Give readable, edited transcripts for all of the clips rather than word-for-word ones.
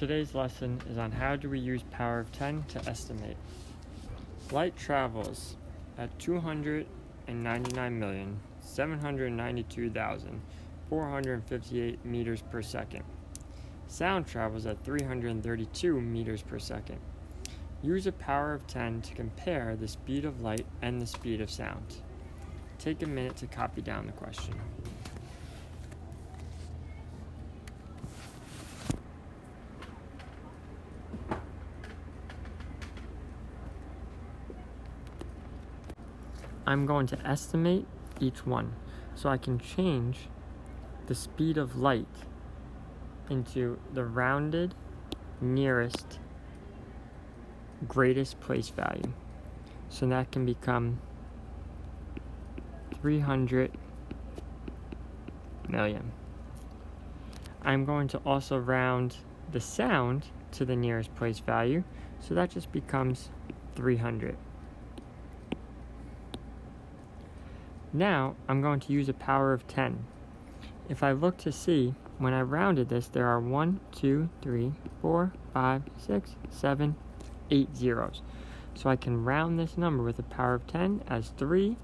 Today's lesson is on how do we use power of 10 to estimate. Light travels at 299,792,458 meters per second. Sound travels at 332 meters per second. Use a power of 10 to compare the speed of light and the speed of sound. Take a minute to copy down the question. I'm going to estimate each one, so I can change the speed of light into the rounded nearest greatest place value. So that can become 300 million. I'm going to also round the sound to the nearest place value, so that just becomes 300. Now, I'm going to use a power of 10. If I look to see, when I rounded this, there are 1, 2, 3, 4, 5, 6, 7, 8 zeros. So I can round this number with a power of 10 as 3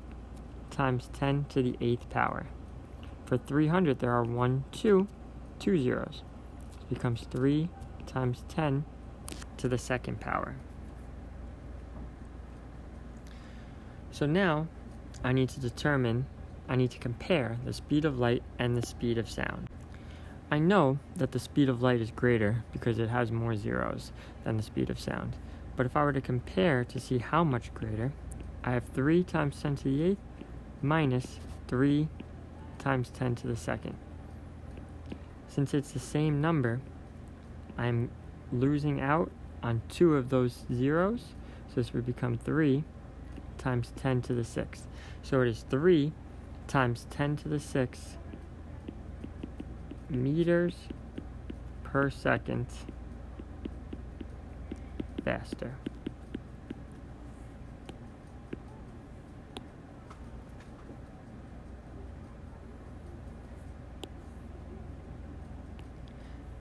times 10 to the 8th power. For 300, there are 1, 2 zeros. It becomes 3 times 10 to the 2nd power. So now, I need to compare the speed of light and the speed of sound. I know that the speed of light is greater because it has more zeros than the speed of sound. But if I were to compare to see how much greater, I have 3 times 10 to the 8th minus 3 times 10 to the 2nd. Since it's the same number, I'm losing out on 2 of those zeros, so this would become 3 times 10 to the 6th. So it is 3 times 10 to the 6th meters per second faster.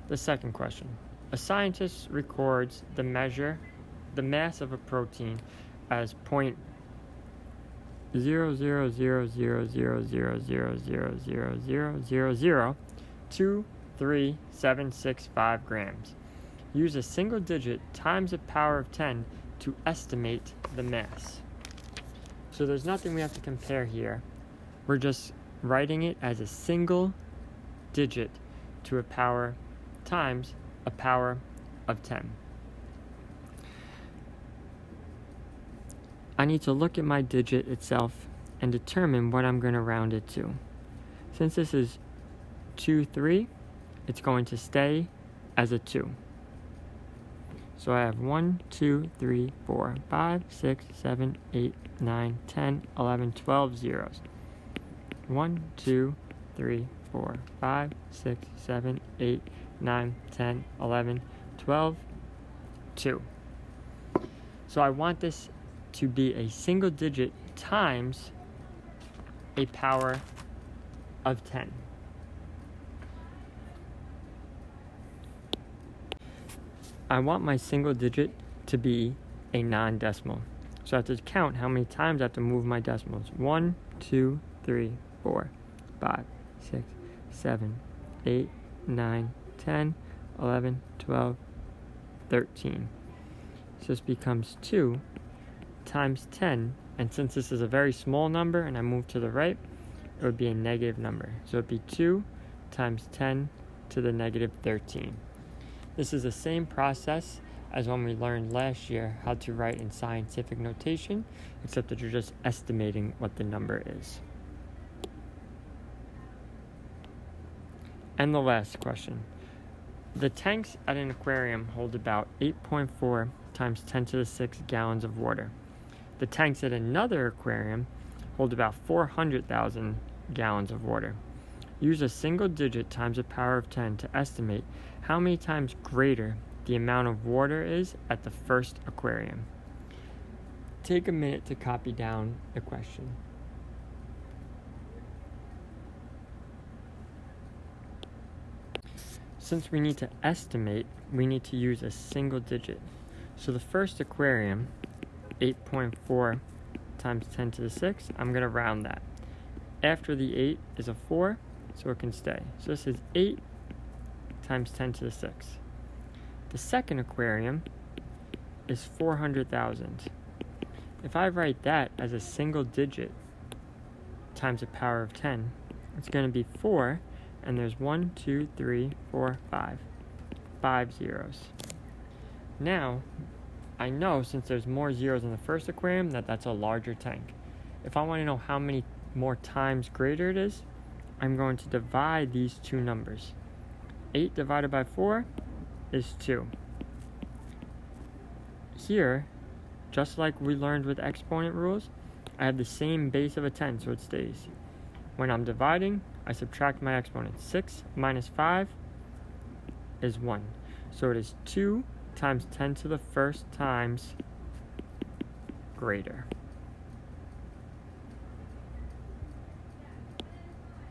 The second question. A scientist records the mass of a protein as 0.00000000000233765 grams. Use a single digit times a power of 10 to estimate the mass. So there's nothing we have to compare here. We're just writing it as a single digit to a power times a power of 10. I need to look at my digit itself and determine what I'm going to round it to. Since this is 2, 3, it's going to stay as a 2. So I have 1, 2, 3, 4, 5, 6, 7, 8, 9, 10, 11, 12 zeros. 1, 2, 3, 4, 5, 6, 7, 8, 9, 10, 11, 12, 2. So I want this to be a single digit times a power of 10. I want my single digit to be a non-decimal. So I have to count how many times I have to move my decimals. 1, 2, 3, 4, 5, 6, 7, 8, 9, 10, 11, 12, 13. So this becomes 2 times 10, and since this is a very small number and I move to the right, it would be a negative number. So it would be 2 times 10 to the negative 13. This is the same process as when we learned last year how to write in scientific notation, except that you're just estimating what the number is. And the last question. The tanks at an aquarium hold about 8.4 times 10 to the 6 gallons of water. The tanks at another aquarium hold about 400,000 gallons of water. Use a single digit times a power of 10 to estimate how many times greater the amount of water is at the first aquarium. Take a minute to copy down the question. Since we need to estimate, we need to use a single digit. So the first aquarium, 8.4 times 10 to the 6, I'm going to round that. After the 8 is a 4, so it can stay. So this is 8 times 10 to the 6. The second aquarium is 400,000. If I write that as a single digit times the power of 10, it's going to be 4, and there's 1, 2, 3, 4, 5. 5 zeros. Now, I know since there's more zeros in the first aquarium that that's a larger tank. If I want to know how many more times greater it is, I'm going to divide these two numbers. 8 divided by 4 is 2. Here, just like we learned with exponent rules, I have the same base of a 10, so it stays. When I'm dividing, I subtract my exponent. 6 minus 5 is 1. So it is 2 times 10 to the first times greater.